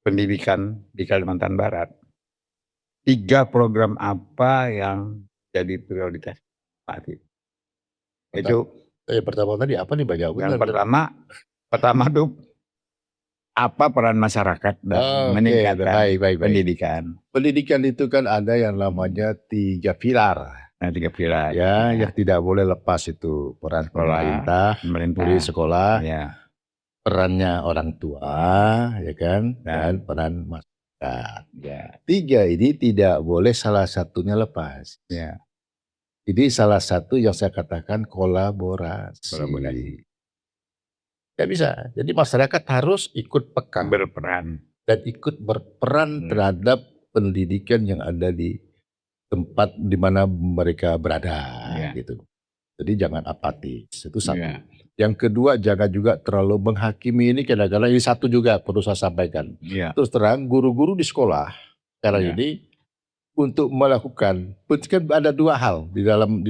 pendidikan di Kalimantan Barat, 3 program apa yang jadi prioritas Pak Hakim? Itu pertama tadi apa nih Pak? Yang pertama tuh apa peran masyarakat dalam Oke, meningkatkan baik. pendidikan. Pendidikan itu kan ada yang namanya 3 pilar. Nah, 3 pilar. Ya, yang tidak boleh lepas itu peran Sekolah, pemerintah, guru sekolah, Ya, perannya orang tua, ya kan, dan peran masyarakat. ya, 3 ini tidak boleh salah satunya lepas. ya. Jadi salah satu yang saya katakan kolaborasi. Tidak bisa. Jadi masyarakat harus ikut peka Berperan. dan ikut berperan terhadap pendidikan yang ada di tempat di mana mereka berada, Ya. gitu. Jadi jangan apatis. Itu satu. Ya. Yang kedua, jangan juga terlalu menghakimi. Ini kadang-kadang ini satu juga perlu saya sampaikan. Ya. Terus terang, guru-guru di sekolah sekarang Ya. ini untuk melakukan, kan ada 2 hal di dalam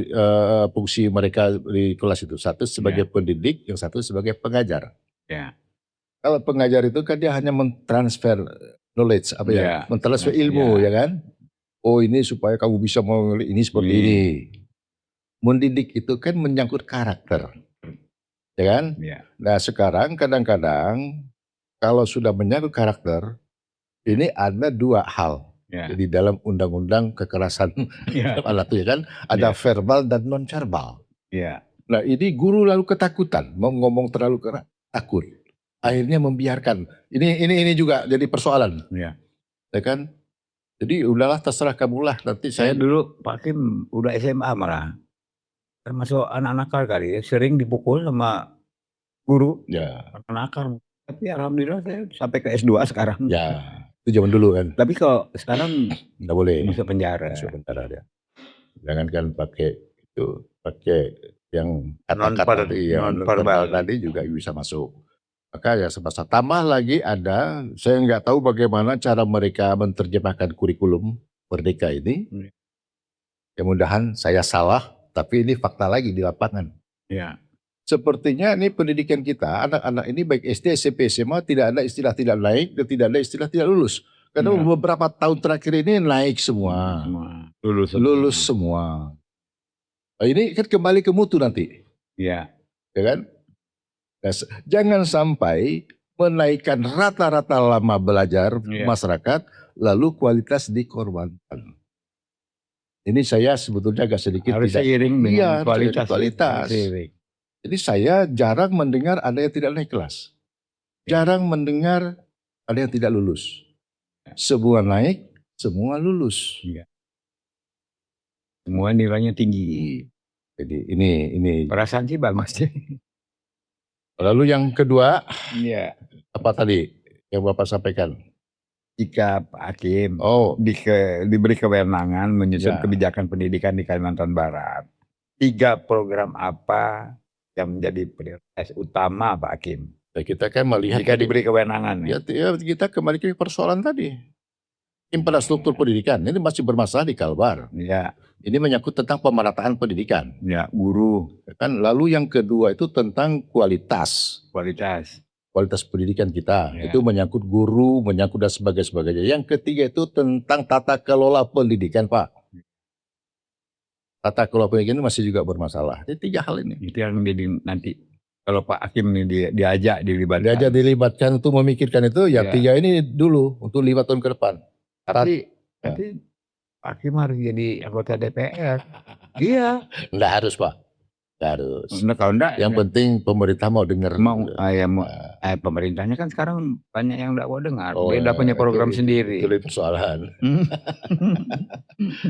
fungsi mereka di kelas itu. Satu sebagai pendidik, yang satu sebagai pengajar. Ya. Kalau pengajar itu kan dia hanya mentransfer knowledge, mentransfer ilmu, ya kan? Oh, ini supaya kamu bisa ini seperti ini. Mendidik itu kan menyangkut karakter, ya kan? Ya. Nah, sekarang kadang-kadang kalau sudah menyangkut karakter, ini ada 2 hal. Ya. Jadi dalam undang-undang kekerasan alat itu, ya kan, ada verbal dan non verbal. Ya. Nah, ini guru lalu ketakutan, mau ngomong terlalu keras, takut. Akhirnya membiarkan. Ini juga jadi persoalan. Ya. Ya kan? Jadi udahlah, terserah kamulah, nanti Saya saya dulu Pak Kim udah SMA malah. Termasuk anak nakal kali ya, sering dipukul sama guru. ya Anak nakal. Tapi alhamdulillah saya sampai ke S2 sekarang. itu zaman dulu kan. Tapi kalau sekarang Nggak boleh. masuk penjara. Masuk penjara dia. Jangankan pakai yang Non-verbal. kata-kata non-verbal tadi juga bisa masuk. Maka ya semasa tambah lagi ada, saya nggak tahu bagaimana cara mereka menerjemahkan kurikulum Merdeka ini. Ya mudahan saya salah, tapi ini fakta lagi di lapangan. Ya. Sepertinya ini pendidikan kita, anak-anak ini baik SD, SMP, SMA tidak ada istilah tidak naik dan tidak ada istilah tidak lulus. Karena beberapa tahun terakhir ini naik semua. Lulus semua. Nah, ini kan kembali ke mutu nanti. Ya. Ya kan? Nah, jangan sampai menaikkan rata-rata lama belajar masyarakat, lalu kualitas dikorbankan. Ini saya sebetulnya agak sedikit harus seiring dengan kualitas. Jadi saya jarang mendengar ada yang tidak naik kelas. Jarang mendengar ada yang tidak lulus. Semua naik, semua lulus. Semua nilainya tinggi. Jadi ini perasaan sih bagus sih. Lalu yang kedua, apa tadi yang Bapak sampaikan? Jika Pak Hakim diberi kewenangan menyusun kebijakan pendidikan di Kalimantan Barat, 3 program apa yang menjadi prioritas utama Pak Hakim? Ya, kita kan melihat jika diberi kewenangan. Ya, kita kembali ke persoalan tadi. Infrastruktur pendidikan ini masih bermasalah di Kalbar. Ya. Ini menyangkut tentang pemerataan pendidikan. Ya, guru. Kan lalu yang kedua itu tentang kualitas pendidikan kita. Itu menyangkut guru, menyangkut dan sebagainya. Yang ketiga itu tentang tata kelola pendidikan, Pak. Tata kelola pendidikan ini masih juga bermasalah. Jadi 3 hal ini. Itu yang jadi nanti kalau Pak Hakim ini diajak dilibatkan untuk memikirkan itu, 3 ini dulu untuk 5 tahun ke depan. Tapi Pak Hakim harus jadi anggota DPR. Iya. Enggak harus, Pak. Enggak harus. Kalau enggak, yang penting pemerintah mau dengar. Pemerintahnya kan sekarang banyak yang enggak mau dengar. Beda punya program sendiri. Itu persoalan.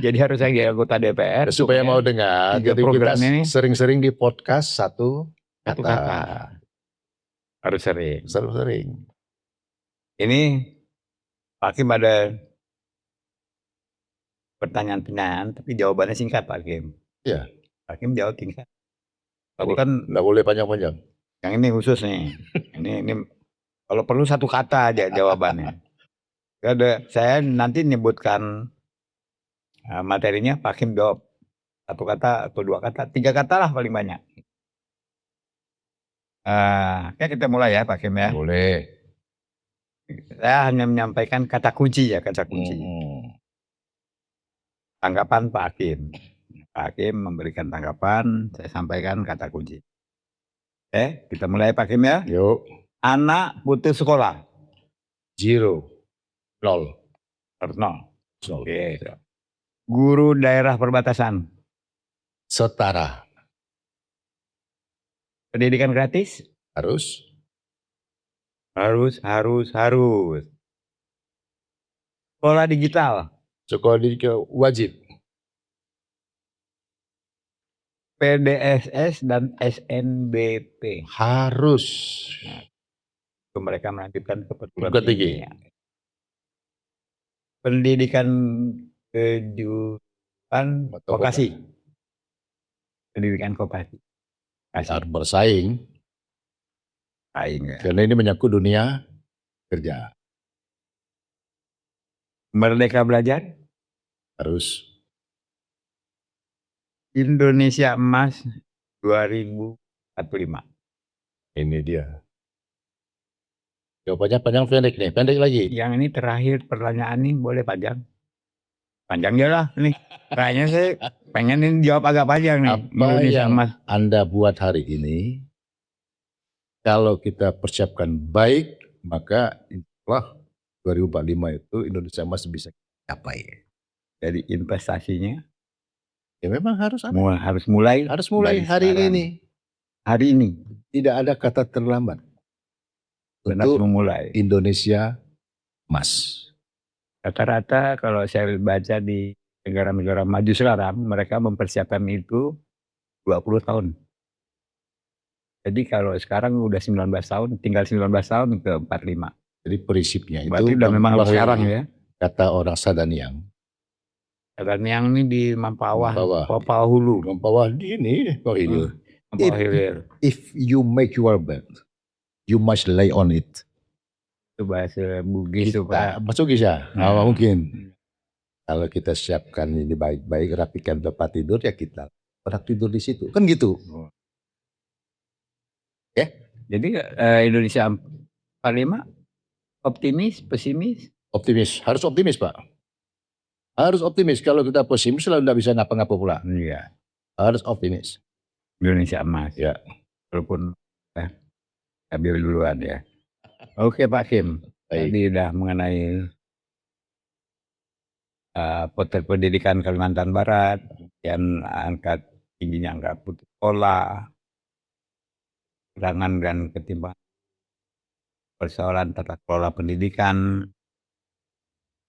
Jadi harus jadi anggota DPR. Supaya mau dengar. Jadi kita sering-sering di podcast satu kata. Harus sering. Ini Pak Hakim ada pertanyaan-pertanyaan, tapi jawabannya singkat Pak Hakim. Iya. Pak Hakim jawab singkat. Tapi kan nggak boleh panjang-panjang. Yang ini khusus nih. ini kalau perlu 1 kata aja jawabannya. Saya nanti nyebutkan materinya, Pak Hakim jawab 1 kata atau 2 kata, 3 kata lah paling banyak. Kita mulai ya Pak Hakim ya. Boleh. Saya hanya menyampaikan kata kunci. Tanggapan Pak Hakim. Pak Hakim memberikan tanggapan, saya sampaikan kata kunci. Kita mulai Pak Hakim ya. Yuk. Anak putus sekolah. 0. 0. Nol. 0. Oke. Guru daerah perbatasan. Setara. Pendidikan gratis? Harus. Harus. Sekolah digital. Sekolah digital wajib. PDSS dan SNBP. Harus. Untuk mereka melanjutkan ke perguruan Perguruan tinggi. tinggi. Pendidikan kejuruan Atau vokasi. Pendidikan vokasi. harus bersaing. Saing ya. Karena ini menyangkut dunia kerja. Merdeka belajar. Harus. Indonesia Emas 2045. Ini dia. Jawabannya panjang pendek nih. Pendek lagi. Yang ini terakhir pertanyaan nih boleh panjang. Panjang aja lah nih. Kayaknya saya pengen ini jawab agak panjang nih. Apa Indonesia yang Emas. Anda buat hari ini, kalau kita persiapkan baik, maka insya 2045 itu Indonesia Emas bisa capai. Jadi investasinya Ya memang harus ada. harus mulai Hari dari sekarang. ini. Hari ini Tidak ada kata terlambat benar untuk memulai. Indonesia Emas. Rata-rata kalau saya baca di negara-negara maju sekarang, mereka mempersiapkan itu 20 tahun. Jadi kalau sekarang udah 19 tahun, tinggal 19 tahun ke 45. Jadi prinsipnya itu Berarti udah memang harus sekarang ya. kata orang Sadaniang. Dan yang ini di Mampawah, Mampawah. Popal Hulu. Mampawah di ini, Pak Hilir. Mampawah Hilir. If you make your bed, you must lay on it. Itu bahasa Bugis itu Pak. Masuk bisa? Nah. Mungkin. Kalau kita siapkan ini baik-baik, rapikan tempat tidur, ya kita pernah tidur di situ. Kan gitu. Jadi Indonesia 45 optimis, pesimis? Optimis. Harus optimis, Pak. Harus optimis. Kalau kita pesimis, selalu tidak bisa ngapa-ngapa pula. Iya. Harus optimis. Indonesia Emas. Ya. Walaupun ambil duluan ya. Oke Pak Kim. Baik. Tadi udah mengenai potret pendidikan Kalimantan Barat, yang angkat tingginya angka putus sekolah, kerangan dan ketimpangan, persoalan tata kelola pendidikan.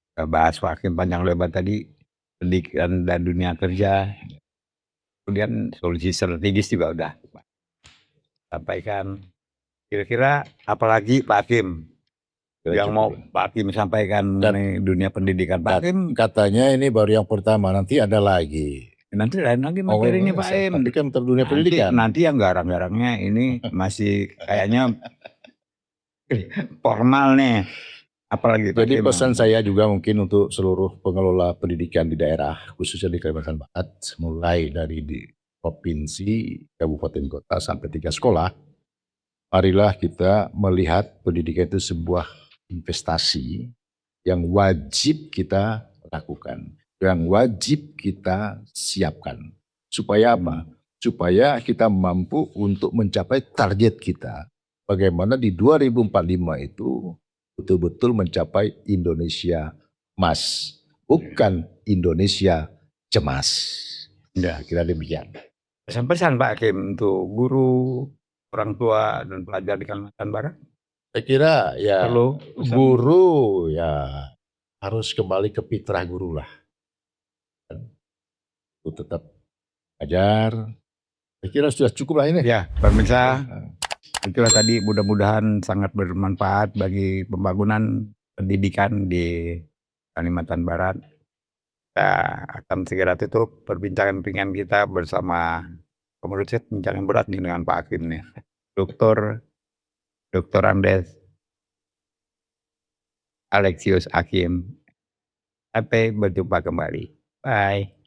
Kita bahas Pak Kim panjang lebar tadi, pendidikan dan dunia kerja. Kemudian solusi strategis juga udah sampaikan. Kira-kira apalagi Pak Kim yang mau Pak Kim sampaikan mengenai dunia pendidikan Pak Kim? Katanya ini baru yang pertama, nanti ada lagi. Nanti lain lagi materinya Pak Kim. Tapi kan dunia pendidikan. Nanti yang garang-garangnya ini masih kayaknya formal nih. Apalagi Pak Jadi Kim? pesan saya juga mungkin untuk seluruh pengelola pendidikan di daerah, khususnya di Kalimantan Barat, mulai dari di provinsi, kabupaten, kota, sampai 3 sekolah. Marilah kita melihat pendidikan itu sebuah investasi yang wajib kita lakukan, yang wajib kita siapkan. Supaya apa? Supaya kita mampu untuk mencapai target kita. Bagaimana di 2045 itu betul-betul mencapai Indonesia Emas, bukan Indonesia cemas. Ya. Kira demikian. Pesan-pesan Pak Kim untuk guru, orang tua dan pelajar di Kalimantan Barat? Saya kira ya Perlu guru ya harus kembali ke fitrah guru lah. Untuk tetap ajar. Saya kira sudah cukup lah ini. Ya, pemirsa, itulah tadi mudah-mudahan sangat bermanfaat bagi pembangunan pendidikan di Kalimantan Barat. Kita akan segera tutup perbincangan ringan kita bersama, menurut saya perbincangan berat nih dengan Pak Hakim nih. Dr. Andes Alexius Hakim. Sampai berjumpa kembali. Bye.